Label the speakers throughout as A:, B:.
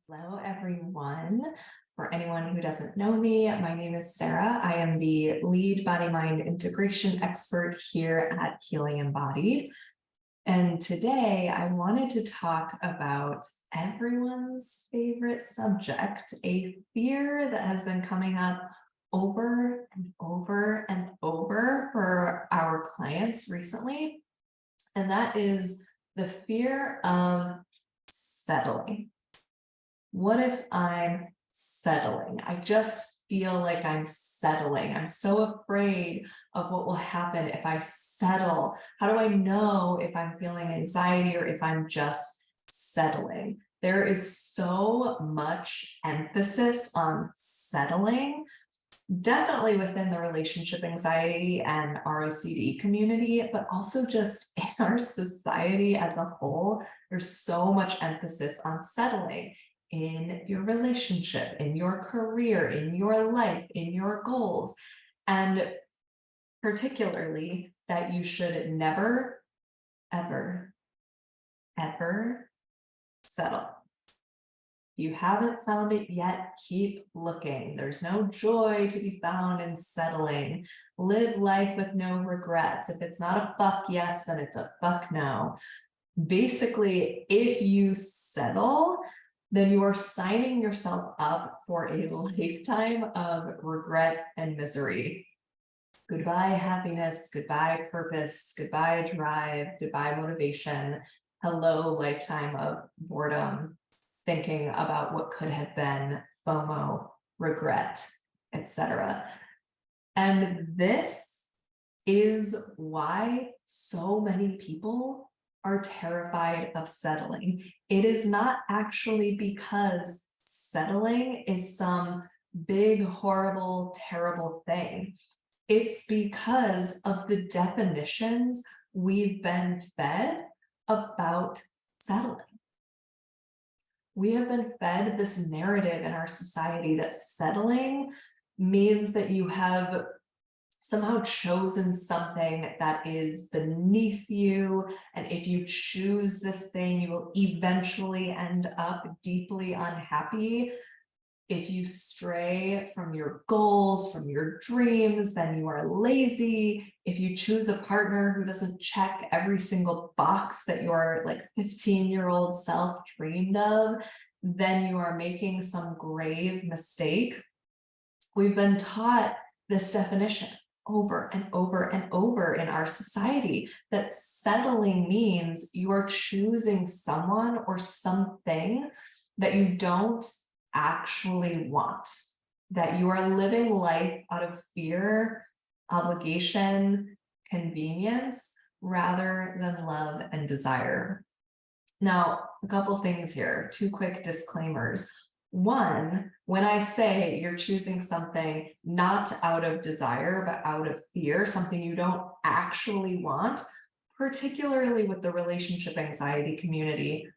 A: Hello, everyone. For anyone who doesn't know me, my name is Sarah. I am the lead body-mind integration expert here at Healing Embodied. And today I wanted to talk about everyone's favorite subject, a fear that has been coming up over and over and over for our clients recently. And that is the fear of settling. What if I'm settling? I just feel like I'm settling. I'm so afraid of what will happen if I settle. How do I know if I'm feeling anxiety or if I'm just settling? There is so much emphasis on settling, definitely within the relationship anxiety and ROCD community, but also just in our society as a whole. There's so much emphasis on settling in your relationship, in your career, in your life, in your goals, and particularly that you should never, ever, ever settle. You haven't found it yet, keep looking. There's no joy to be found in settling. Live life with no regrets. If it's not a fuck yes, then it's a fuck no. Basically, if you settle, then you are signing yourself up for a lifetime of regret and misery. Goodbye happiness, goodbye purpose, goodbye drive, goodbye motivation. Hello, lifetime of boredom, thinking about what could have been, FOMO, regret, etc. And this is why so many people are terrified of settling. It is not actually because settling is some big, horrible, terrible thing. It's because of the definitions we've been fed about settling. We have been fed this narrative in our society that settling means that you have somehow chosen something that is beneath you. And if you choose this thing, you will eventually end up deeply unhappy. If you stray from your goals, from your dreams, then you are lazy. If you choose a partner who doesn't check every single box that your 15-year-old self dreamed of, then you are making some grave mistake. We've been taught this definition over and over and over in our society, that settling means you are choosing someone or something that you don't actually want, that you are living life out of fear, obligation, convenience, rather than love and desire. Now, a couple things here, two quick disclaimers. One, when I say you're choosing something not out of desire, but out of fear, something you don't actually want, particularly with the relationship anxiety community,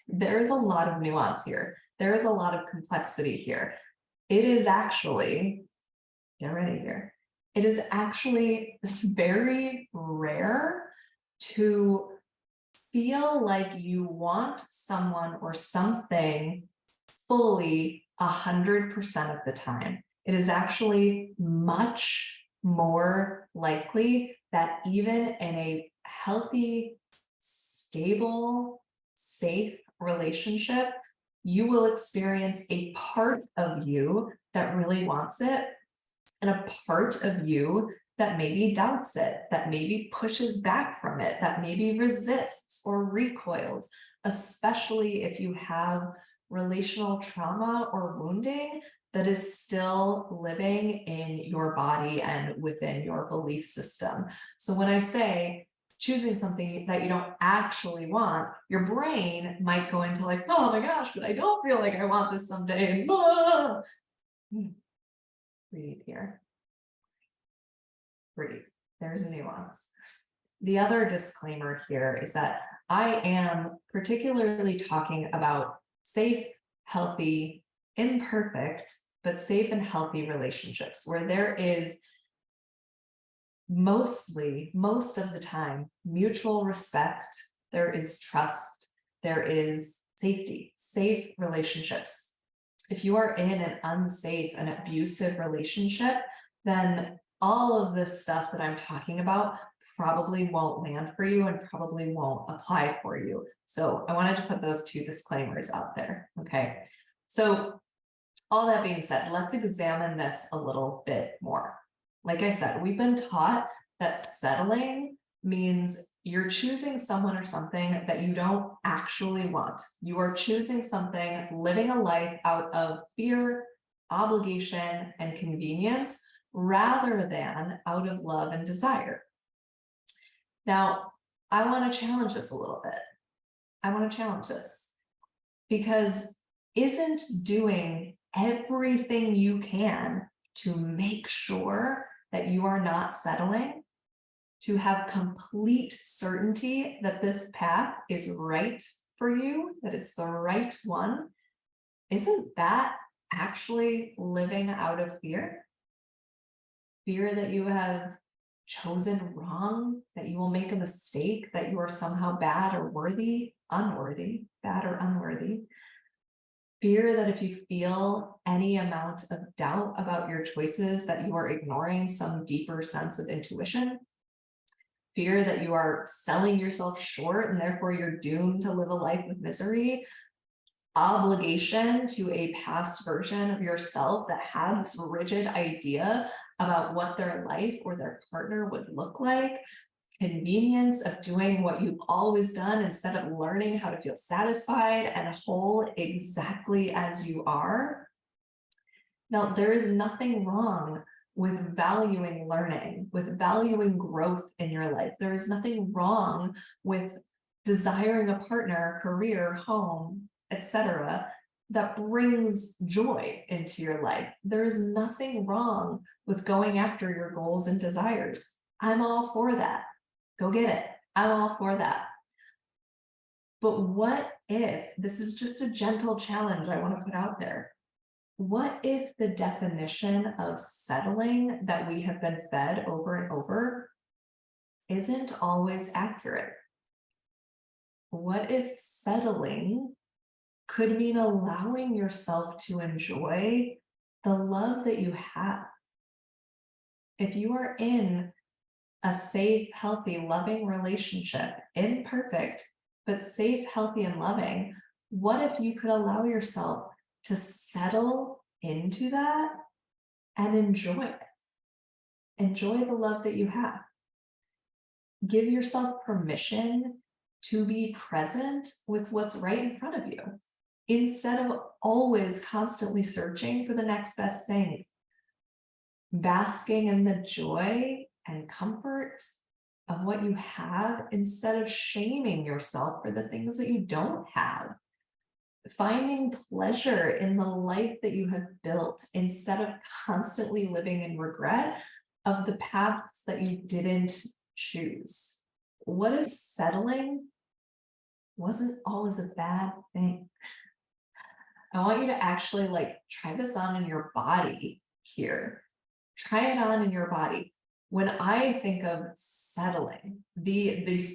A: there's a lot of nuance here. There is a lot of complexity here. It is actually, get ready here, it is actually very rare to feel like you want someone or something fully 100% of the time. It is actually much more likely that even in a healthy, stable, safe relationship, you will experience a part of you that really wants it and a part of you that maybe doubts it, that maybe pushes back from it, that maybe resists or recoils, especially if you have relational trauma or wounding that is still living in your body and within your belief system. So when I say choosing something that you don't actually want, your brain might go into oh my gosh, but I don't feel like I want this someday. Ah! Breathe here. Breathe. There's a nuance. The other disclaimer here is that I am particularly talking about safe, healthy, imperfect, but safe and healthy relationships where there is most of the time, mutual respect, there is trust, there is Safety, safe relationships. If you are in an unsafe and abusive relationship, then all of this stuff that I'm talking about probably won't land for you and probably won't apply for you. So I wanted to put those two disclaimers out there. Okay. So all that being said, let's examine this a little bit more. Like I said, we've been taught that settling means you're choosing someone or something that you don't actually want. You are choosing something, living a life out of fear, obligation, and convenience rather than out of love and desire. Now, I want to challenge this a little bit. I want to challenge this because isn't doing everything you can to make sure that you are not settling, to have complete certainty that this path is right for you, that it's the right one, isn't that actually living out of fear? Fear that you have chosen wrong, that you will make a mistake, that you are somehow bad or unworthy, bad or unworthy. Fear that if you feel any amount of doubt about your choices, that you are ignoring some deeper sense of intuition. Fear that you are selling yourself short and therefore you're doomed to live a life of misery. Obligation to a past version of yourself that had this rigid idea about what their life or their partner would look like. Convenience of doing what you've always done instead of learning how to feel satisfied and whole exactly as you are. Now, there is nothing wrong with valuing learning, with valuing growth in your life. There is nothing wrong with desiring a partner, career, home, etc., that brings joy into your life. There is nothing wrong with going after your goals and desires. I'm all for that. Go get it. I'm all for that. But what if, this is just a gentle challenge I want to put out there. What if the definition of settling that we have been fed over and over isn't always accurate? What if settling could mean allowing yourself to enjoy the love that you have? If you are in a safe, healthy, loving relationship, imperfect, but safe, healthy, and loving, what if you could allow yourself to settle into that and enjoy it? Enjoy the love that you have. Give yourself permission to be present with what's right in front of you, instead of always constantly searching for the next best thing. Basking in the joy and comfort of what you have instead of shaming yourself for the things that you don't have. Finding pleasure in the life that you have built instead of constantly living in regret of the paths that you didn't choose. What if settling wasn't always a bad thing? I want you to actually try this on in your body here. Try it on in your body. When I think of settling, the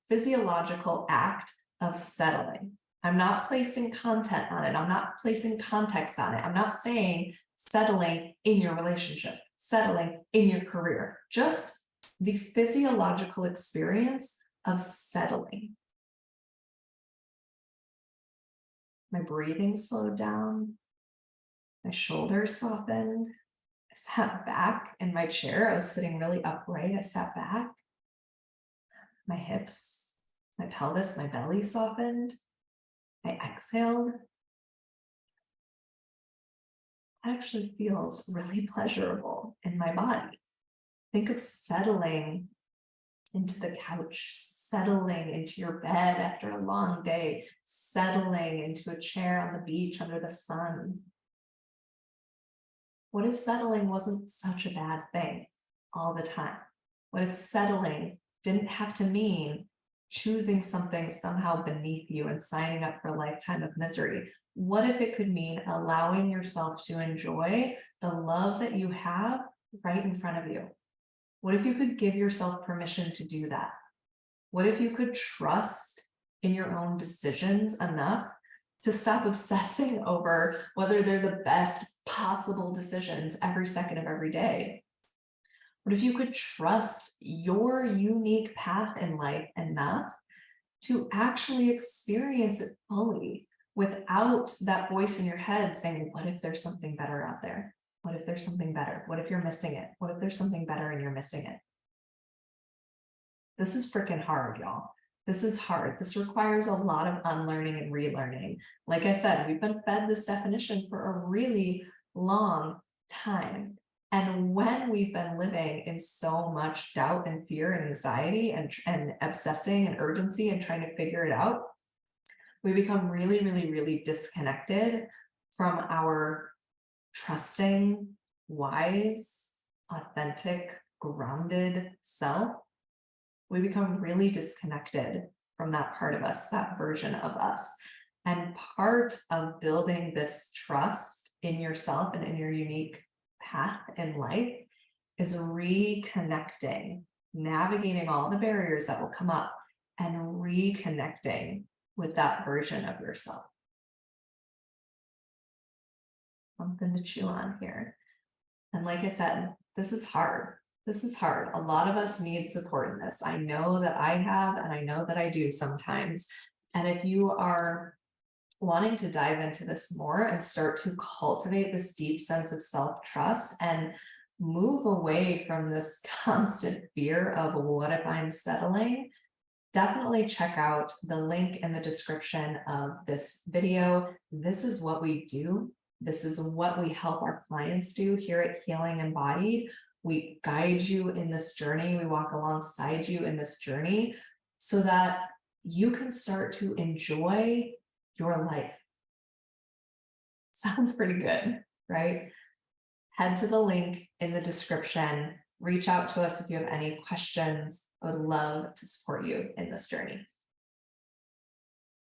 A: physiological act of settling, I'm not placing content on it. I'm not placing context on it. I'm not saying settling in your relationship, settling in your career, just the physiological experience of settling. My breathing slowed down. My shoulders softened. I sat back in my chair. I was sitting really upright. I sat back. My hips, my pelvis, my belly softened. I exhaled. It actually feels really pleasurable in my body. Think of settling into the couch, settling into your bed after a long day, settling into a chair on the beach under the sun. What if settling wasn't such a bad thing all the time? What if settling didn't have to mean choosing something somehow beneath you and signing up for a lifetime of misery? What if it could mean allowing yourself to enjoy the love that you have right in front of you? What if you could give yourself permission to do that? What if you could trust in your own decisions enough to stop obsessing over whether they're the best possible decisions every second of every day? What if you could trust your unique path in life enough to actually experience it fully without that voice in your head saying, what if there's something better out there? What if there's something better? What if you're missing it? What if there's something better and you're missing it? This is freaking hard, y'all. This is hard. This requires a lot of unlearning and relearning. Like I said, we've been fed this definition for a really long time. And when we've been living in so much doubt and fear and anxiety and obsessing and urgency and trying to figure it out, we become really, really, really disconnected from our trusting, wise, authentic, grounded self. We become really disconnected from that part of us, that version of us. And part of building this trust in yourself and in your unique path in life is reconnecting, navigating all the barriers that will come up and reconnecting with that version of yourself. Something to chew on here. And like I said, this is hard. This is hard. A lot of us need support in this. I know that I have, and I know that I do sometimes. And if you are wanting to dive into this more and start to cultivate this deep sense of self-trust and move away from this constant fear of what if I'm settling, definitely check out the link in the description of this video. This is what we do. This is what we help our clients do here at Healing Embodied. We guide you in this journey. We walk alongside you in this journey so that you can start to enjoy your life. Sounds pretty good, right? Head to the link in the description. Reach out to us if you have any questions. I would love to support you in this journey.